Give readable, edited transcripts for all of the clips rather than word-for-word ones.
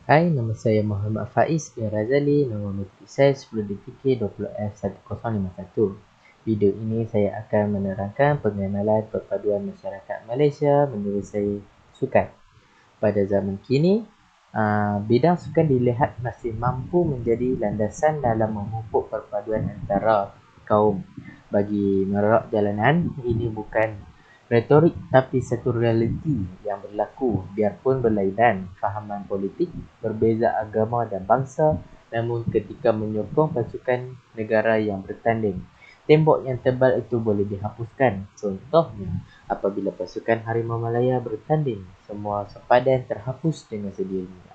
Hai, nama saya Muhammad Faiz bin Razali, nombor metrik saya 10DTK20F1051. Video ini saya akan menerangkan pengenalan perpaduan masyarakat Malaysia menurut saya sukan. Pada zaman kini, bidang sukan dilihat masih mampu menjadi landasan dalam memupuk perpaduan antara kaum. Bagi merak jalanan, ini bukan retorik tapi satu realiti yang berlaku biarpun berlainan fahaman politik, berbeza agama dan bangsa, namun ketika menyokong pasukan negara yang bertanding, tembok yang tebal itu boleh dihapuskan. Contohnya, apabila pasukan Harimau Malaya bertanding, semua sempadan terhapus dengan sendirinya.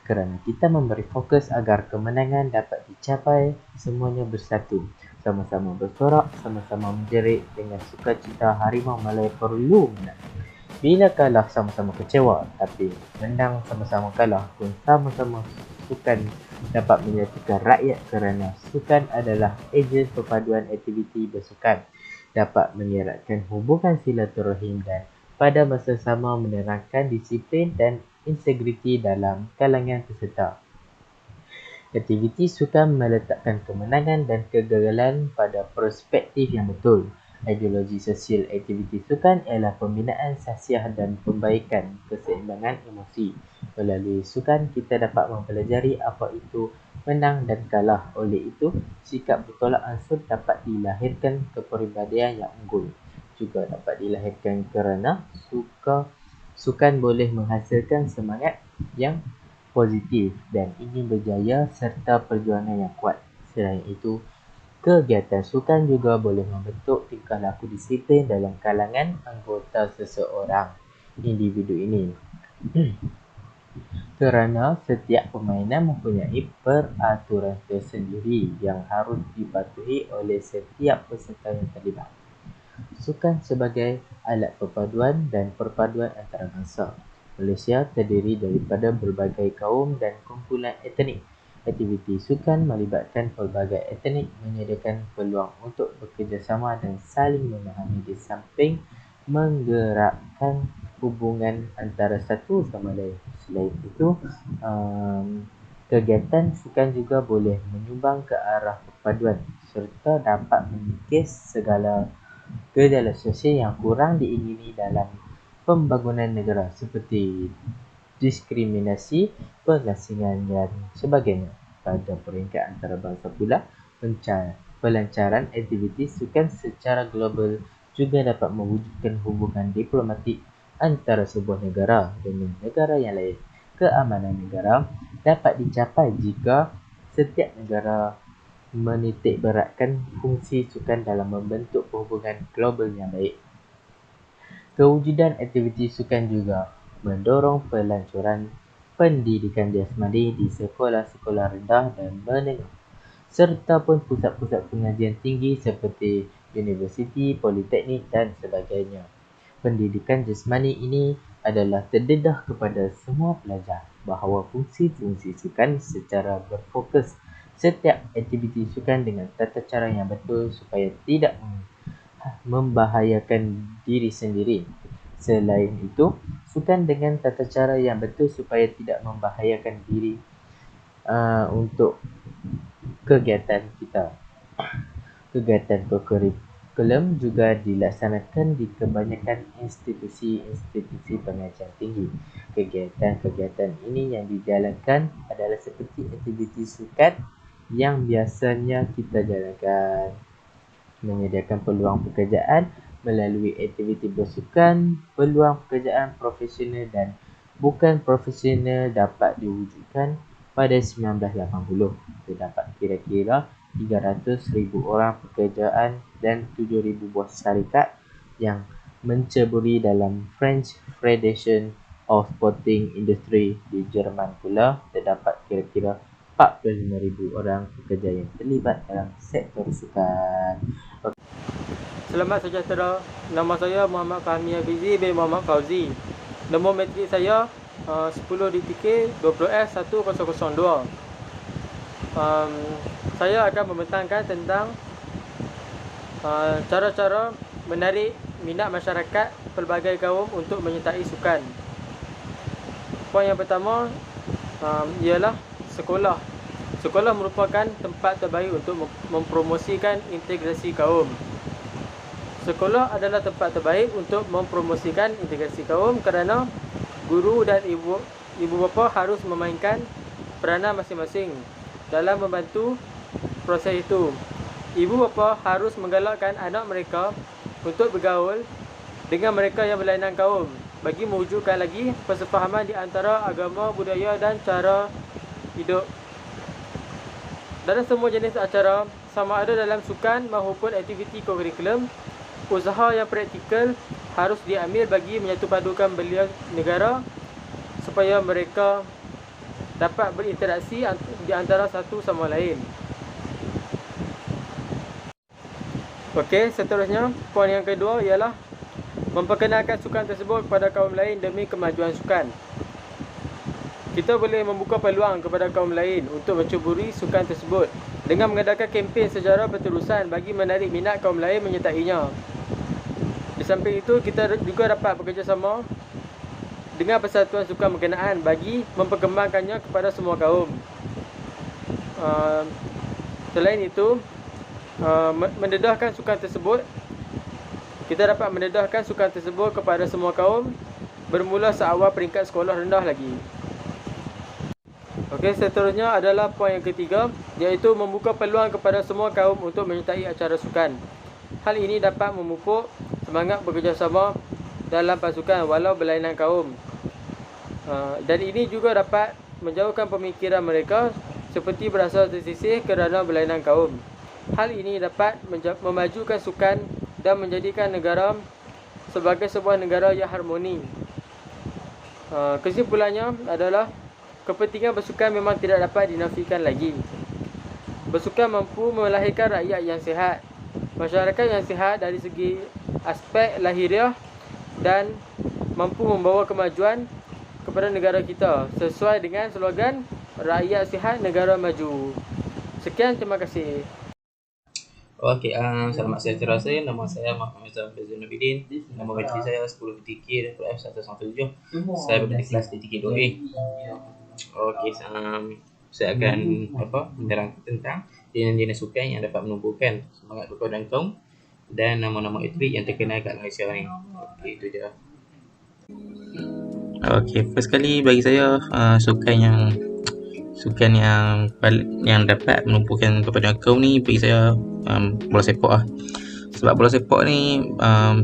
Kerana kita memberi fokus agar kemenangan dapat dicapai, semuanya bersatu, sama-sama bersorak, sama-sama menjerit dengan sukacita Harimau Malaya perlu menang. Bila kalah sama-sama kecewa, tapi menang sama-sama kalah pun sama-sama sukan dapat menyatukan rakyat kerana sukan adalah ejen perpaduan aktiviti bersukan, dapat menyeratkan hubungan silaturahim dan pada masa sama menerangkan disiplin dan integriti dalam kalangan peserta. Aktiviti sukan meletakkan kemenangan dan kegagalan pada perspektif yang betul. Ideologi sosial aktiviti sukan ialah pembinaan sahsiah dan pembaikan keseimbangan emosi. Melalui sukan, kita dapat mempelajari apa itu menang dan kalah. Oleh itu, sikap bertolak ansur dapat dilahirkan kepribadian yang unggul. Juga dapat dilahirkan kerana sukan boleh menghasilkan semangat yang positif dan ingin berjaya serta perjuangan yang kuat. Selain itu, kegiatan sukan juga boleh membentuk tingkah laku disiplin dalam kalangan anggota seseorang individu ini. Kerana setiap permainan mempunyai peraturan tersendiri yang harus dipatuhi oleh setiap peserta yang terlibat. Sukan sebagai alat perpaduan dan perpaduan antarabangsa. Malaysia terdiri daripada berbagai kaum dan kumpulan etnik. Aktiviti sukan melibatkan pelbagai etnik, menyediakan peluang untuk bekerjasama dan saling memahami di samping menggerakkan hubungan antara satu sama lain. Selain itu, kegiatan sukan juga boleh menyumbang ke arah perpaduan serta dapat mengikis segala gejala sosial yang kurang diingini dalam pembangunan negara seperti diskriminasi, pengasingan dan sebagainya. Pada peringkat antarabangsa pula, pelancaran aktiviti sukan secara global juga dapat mewujudkan hubungan diplomatik antara sebuah negara dengan negara yang lain. Keamanan negara dapat dicapai jika setiap negara menitikberatkan fungsi sukan dalam membentuk hubungan global yang baik. Kewujudan aktiviti sukan juga mendorong pelancaran pendidikan jasmani di sekolah-sekolah rendah dan menengah, serta pun pusat-pusat pengajian tinggi seperti universiti, politeknik dan sebagainya. Pendidikan jasmani ini adalah terdedah kepada semua pelajar bahawa fungsi-fungsi sukan secara berfokus setiap aktiviti sukan dengan tata cara yang betul supaya tidak membahayakan diri sendiri. Selain itu, sukan dengan tata cara yang betul supaya tidak membahayakan diri untuk kegiatan kita. Kegiatan kurikulum juga dilaksanakan di kebanyakan institusi pengajian tinggi. Kegiatan-kegiatan ini yang dijalankan adalah seperti aktiviti sukan yang biasanya kita jalankan. Menyediakan peluang pekerjaan melalui aktiviti bersukan, peluang pekerjaan profesional dan bukan profesional dapat diwujudkan pada 1980. Terdapat kira-kira 300,000 orang pekerjaan dan 7,000 buah syarikat yang menceburi dalam French Federation of Sporting Industry. Di Jerman pula terdapat kira-kira 45,000 orang pekerja yang terlibat dalam sektor sukan. Selamat sejahtera. Nama saya Muhammad Fahmi Hafizi bin Muhammad Fauzi. Nombor metrik saya 10DTK20F1002. Saya akan membentangkan tentang cara-cara menarik minat masyarakat pelbagai kaum untuk menyertai sukan. Poin yang pertama, ialah sekolah. Sekolah merupakan tempat terbaik untuk mempromosikan integrasi kaum. Sekolah adalah tempat terbaik untuk mempromosikan integrasi kaum kerana guru dan ibu bapa harus memainkan peranan masing-masing dalam membantu proses itu. Ibu bapa harus menggalakkan anak mereka untuk bergaul dengan mereka yang berlainan kaum bagi mewujudkan lagi persefahaman di antara agama, budaya dan cara hidup. Dalam semua jenis acara, sama ada dalam sukan maupun aktiviti kurikulum, usaha yang praktikal harus diambil bagi menyatupadukan belia negara supaya mereka dapat berinteraksi di antara satu sama lain. Okey, seterusnya poin yang kedua ialah memperkenalkan sukan tersebut kepada kaum lain demi kemajuan sukan. Kita boleh membuka peluang kepada kaum lain untuk mencuburi sukan tersebut dengan mengadakan kempen secara berterusan bagi menarik minat kaum lain menyertainya. Di samping itu, kita juga dapat bekerjasama dengan persatuan sukan berkenaan bagi memperkembangkannya kepada semua kaum. Selain itu, mendedahkan sukan tersebut, kita dapat mendedahkan sukan tersebut kepada semua kaum bermula seawal peringkat sekolah rendah lagi. Okey, seterusnya adalah poin yang ketiga, iaitu membuka peluang kepada semua kaum untuk menyertai acara sukan. Hal ini dapat memupuk semangat bekerjasama dalam pasukan walau berlainan kaum. Dan ini juga dapat menjauhkan pemikiran mereka seperti berasa tersisih kerana berlainan kaum. Hal ini dapat memajukan sukan dan menjadikan negara sebagai sebuah negara yang harmoni. Kesimpulannya adalah kepentingan bersukan memang tidak dapat dinafikan lagi. Bersukan mampu melahirkan rakyat yang sihat, masyarakat yang sihat dari segi aspek lahiriah dan mampu membawa kemajuan kepada negara kita sesuai dengan slogan rakyat sihat negara maju. Sekian, terima kasih. Okey, selamat sejahtera saya. Nama saya Muhammad Zainuddin Abidin. Nama bateri saya 10 BTK F117. Saya berada di kelas BTK 2A. Okey, saya akan menerangkan tentang jenis-jenis sukan yang dapat menumbuhkan semangat berkawan kaum dan nama-nama atlet yang terkenal kat Malaysia ni. Okey, itu je. Okey, first kali bagi saya sukan yang dapat menumpukan kepada kaum ni bagi saya bola sepak lah. Sebab bola sepak ni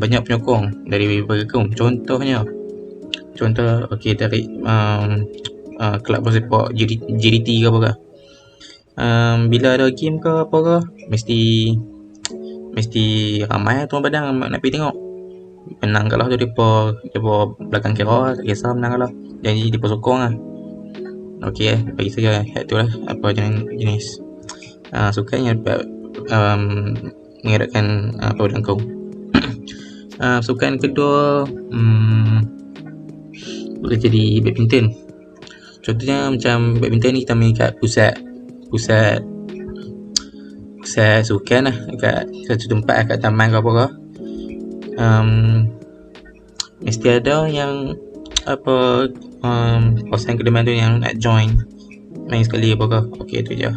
banyak penyokong dari berbagai kaum. Contoh dari kelab bola sepak JDT ke apa ke, bila ada game ke apa ke, mesti ramai tuan padang nak pergi tengok. Menang kalah tu depa belakang kira, tak kisah menang kalah, jadi depa sokong lah. Okey, bagi saya itu lah apa jenis sukan yang dapat mengeratkan perbuatan kaum. Sukan kedua boleh jadi badminton. Contohnya macam badminton ni kita main kat pusat sukan lah, kat satu tempat kat taman ke apa ke. Mesti ada yang kawasan kediaman tu yang nak join main sekali apa ke. Okey, itu je.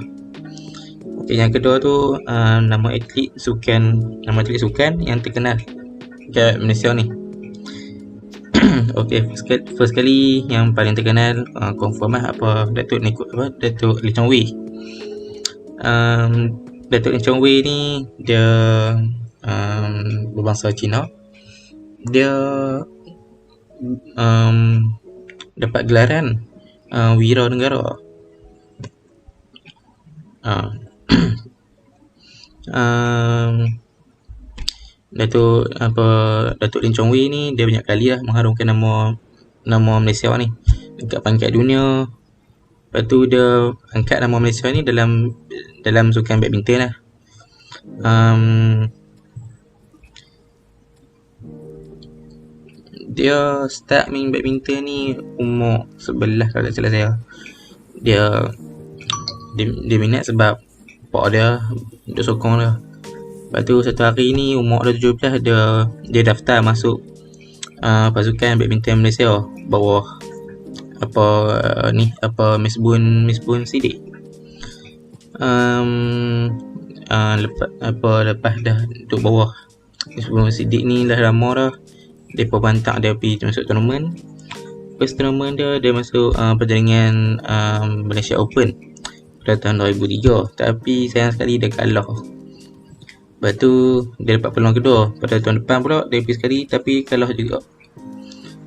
Okey, yang kedua tu nama atlet sukan yang terkenal kat Malaysia ni. Okey, first kali yang paling terkenal confirm lah Datuk Lee Chong Wei. Datuk Lee Chong Wei ni dia berbangsa Cina. Dia dapat gelaran wira negara. Datuk Lee Chong Wei ni dia banyak kali lah mengharumkan nama Malaysia ni dekat peringkat dunia. Lepas tu dia angkat nama Malaysia ni dalam sukan badminton lah. Dia start main badminton ni umur 11 kalau tak salah saya. Dia minat sebab pak dia sokong dia. Lepas tu satu hari ni umur dia 17, dia daftar masuk pasukan badminton Malaysia bawah Miss Bun Sidik. Lepas dah duduk bawah Miss Bun Sidik ni dah lama dah. Depa bantak dia pergi masuk tournament. First tournament dia masuk pertandingan Malaysia Open pada tahun 2003, tapi sayang sekali dia kalah. Lepas tu dia dapat peluang kedua pada tahun depan pula, dia pergi sekali tapi kalah juga.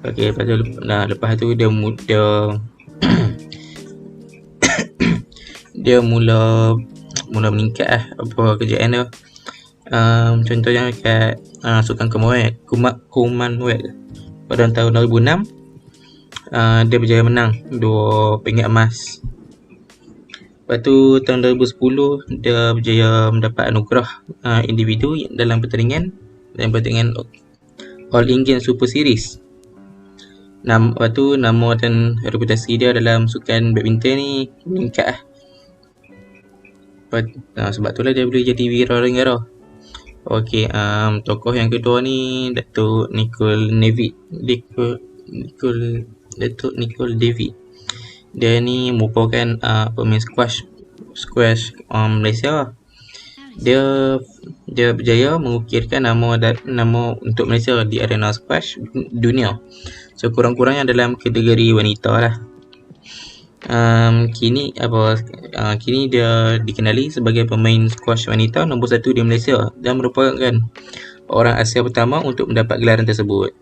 Okey, lepas tu dia dia mula meningkat apa kerjaan dia. Contohnya kat Sukan Commonwealth pada tahun 2006, dia berjaya menang 2 pingat emas. Lepas tu tahun 2010 dia berjaya mendapat anugerah individu dalam pertandingan All England Super Series. Lepas tu nama dan reputasi dia dalam sukan badminton ni meningkat. Sebab tu lah dia boleh jadi wira negara. Okey, tokoh yang kedua ni Datuk Nicol David. Dia ni merupakan pemain squash Malaysia. Dia berjaya mengukirkan nama untuk Malaysia di arena squash dunia, sekurang-kurangnya dalam kategori wanita lah. Kini dia dikenali sebagai pemain squash wanita nombor 1 di Malaysia dan merupakan orang Asia pertama untuk mendapat gelaran tersebut.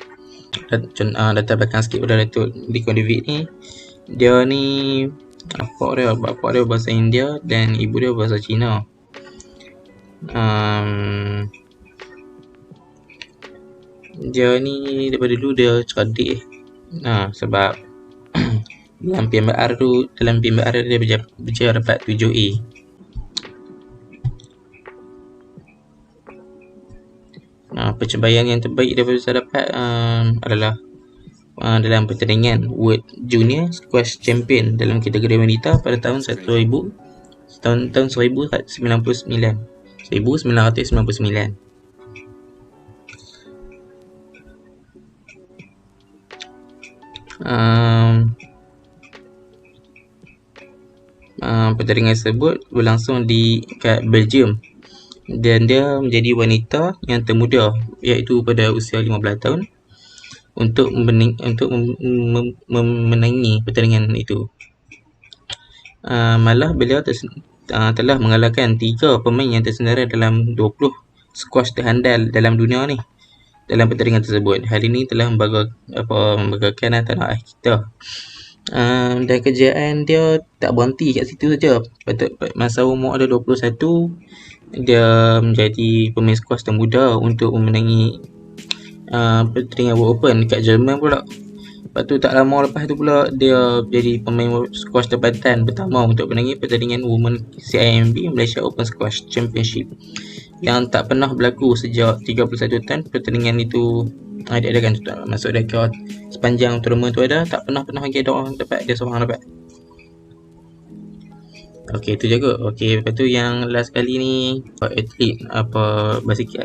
Latar belakang sikit pada Datuk Nicol David ni, dia ni bapa dia bahasa India dan ibu dia bahasa Cina. Dia ni daripada dulu dia cerdik. Sebab dalam PMBR dia berjaya dapat 7A. Pencapaian yang terbaik daripada saya dapat adalah dalam pertandingan World Junior Squash Champion dalam kategori wanita pada tahun 1999. Pertandingan tersebut berlangsung kat Belgium dan dia menjadi wanita yang termuda, iaitu pada usia 15 tahun untuk memenangi pertandingan itu. Malah beliau telah mengalahkan 3 pemain yang tersenarai dalam 20 squash terhandal dalam dunia ni dalam pertandingan tersebut. Hal ini telah membanggakan tanah air kita. Dan kejayaan dia tak berhenti kat situ saja. Masa umur ada 21, dia menjadi pemain squash termuda untuk memenangi pertandingan World Open dekat Jerman pula. Lepas tu tak lama lepas tu pula dia jadi pemain squash tempatan pertama untuk menangi pertandingan Women CIMB Malaysia Open Squash Championship yang tak pernah berlaku sejak 31 tahun pertandingan itu diadakan. Masuk rekod sepanjang tournament tu ada, tak pernah lagi ada orang dapat, dia seorang dapat. Okey, tu je kot. Okey, lepas tu yang last kali ni atlet basikal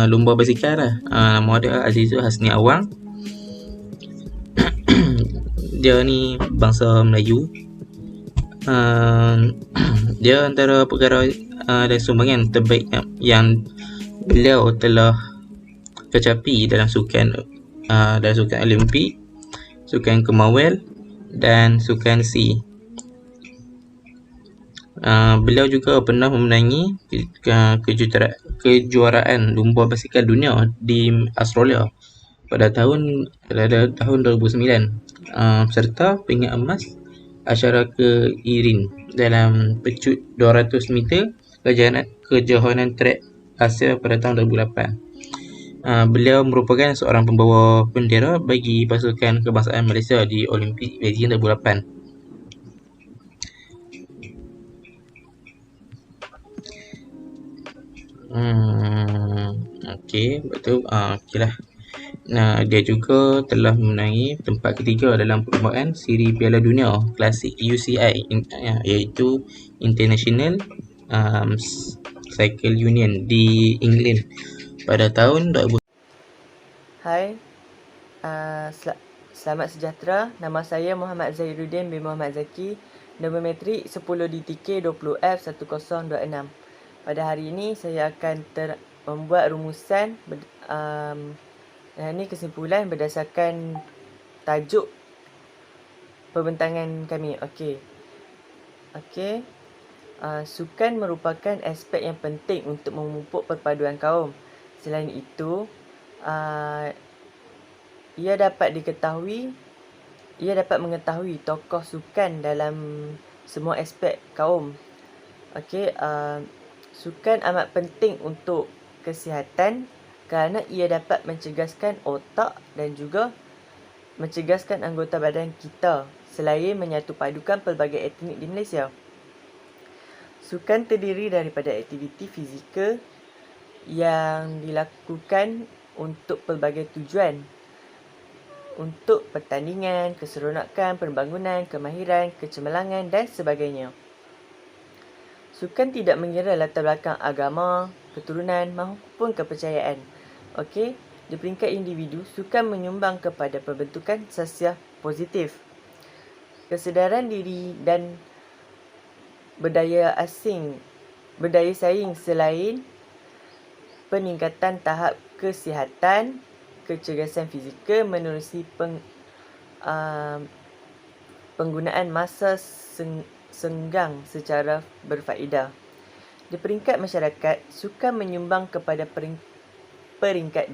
lomba basikal lah. Nama dia Azizul Hasni Awang. Dia ni bangsa Melayu. Dia antara perkara dan sumbangan terbaik yang beliau telah kecapi dalam sukan Olimpik, sukan Commonwealth dan sukan SEA. Beliau juga pernah memenangi kejuaraan lumba basikal dunia di Australia pada tahun 2009, serta pingat emas acara keirin dalam pecut 200 meter kejohanan track Asia pada tahun 2008. Beliau merupakan seorang pembawa bendera bagi pasukan kebangsaan Malaysia di Olimpik Beijing 2008. Okey, betul. Okeylah. Dia juga telah memenangi tempat ketiga dalam perlombaan siri Piala Dunia Klasik UCI, iaitu International Cycle Union di England pada tahun 2000. Hai, Selamat sejahtera. Nama saya Muhammad Zahiruddin bin Muhammad Zaki. Nombor metrik 10DTK20F1026. Pada hari ini saya akan membuat rumusan ini kesimpulan berdasarkan tajuk perbentangan kami. Sukan merupakan aspek yang penting untuk memupuk perpaduan kaum. Selain itu, ia dapat mengetahui tokoh sukan dalam semua aspek kaum. Sukan amat penting untuk kesihatan kerana ia dapat mencegaskan otak dan juga mencegaskan anggota badan kita selain menyatu padukan pelbagai etnik di Malaysia. Sukan terdiri daripada aktiviti fizikal yang dilakukan untuk pelbagai tujuan. Untuk pertandingan, keseronokan, pembangunan, kemahiran, kecemerlangan dan sebagainya. Sukan tidak mengira latar belakang agama, keturunan maupun kepercayaan. Di peringkat individu, sukan menyumbang kepada pembentukan sosial positif, kesedaran diri dan berdaya saing selain peningkatan tahap kesihatan, kecergasan fizikal menerusi penggunaan masa senggang secara berfaedah. Di peringkat masyarakat, sukan menyumbang kepada peringkat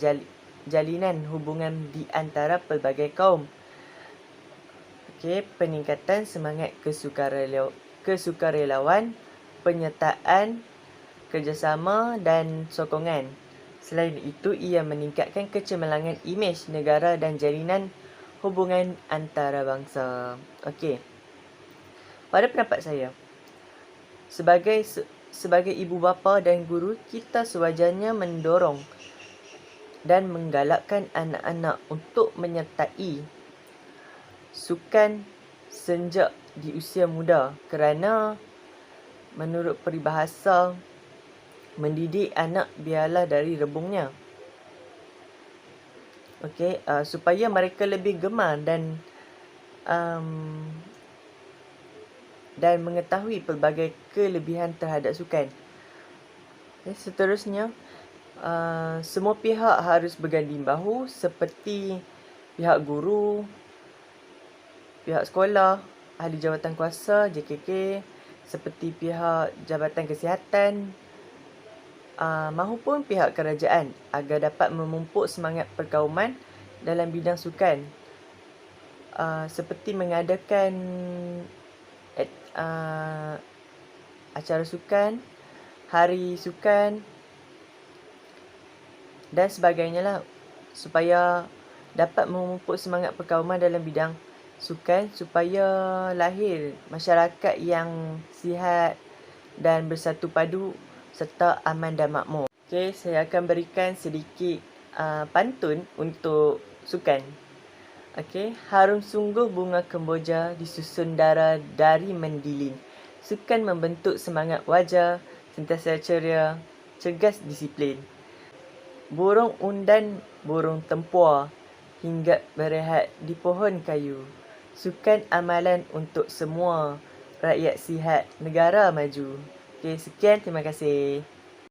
jalinan hubungan di antara pelbagai kaum. Peningkatan semangat kesukarelawan, penyertaan, kerjasama dan sokongan. Selain itu, ia meningkatkan kecemerlangan imej negara dan jalinan hubungan antarabangsa. Pada pendapat saya, sebagai ibu bapa dan guru, kita sewajarnya mendorong dan menggalakkan anak-anak untuk menyertai sukan sejak di usia muda kerana menurut peribahasa, mendidik anak biarlah dari rebungnya. Supaya mereka lebih gemar dan mengetahui pelbagai kelebihan terhadap sukan. Seterusnya, semua pihak harus berganding bahu seperti pihak guru, pihak sekolah, ahli jawatan kuasa, JKK, seperti pihak Jabatan Kesihatan maupun pihak kerajaan agar dapat memupuk semangat perkauman dalam bidang sukan, seperti mengadakan acara sukan, hari sukan dan sebagainya lah, supaya dapat memupuk semangat perkauman dalam bidang sukan supaya lahir masyarakat yang sihat dan bersatu padu serta aman dan makmur. Saya akan berikan sedikit pantun untuk sukan. Harum sungguh bunga kemboja disusun dara dari mendilin. Sukan membentuk semangat wajah, sentiasa ceria, cergas disiplin. Burung undan, burung tempua, hingga berehat di pohon kayu. Sukan amalan untuk semua, rakyat sihat, negara maju. Sekian, terima kasih.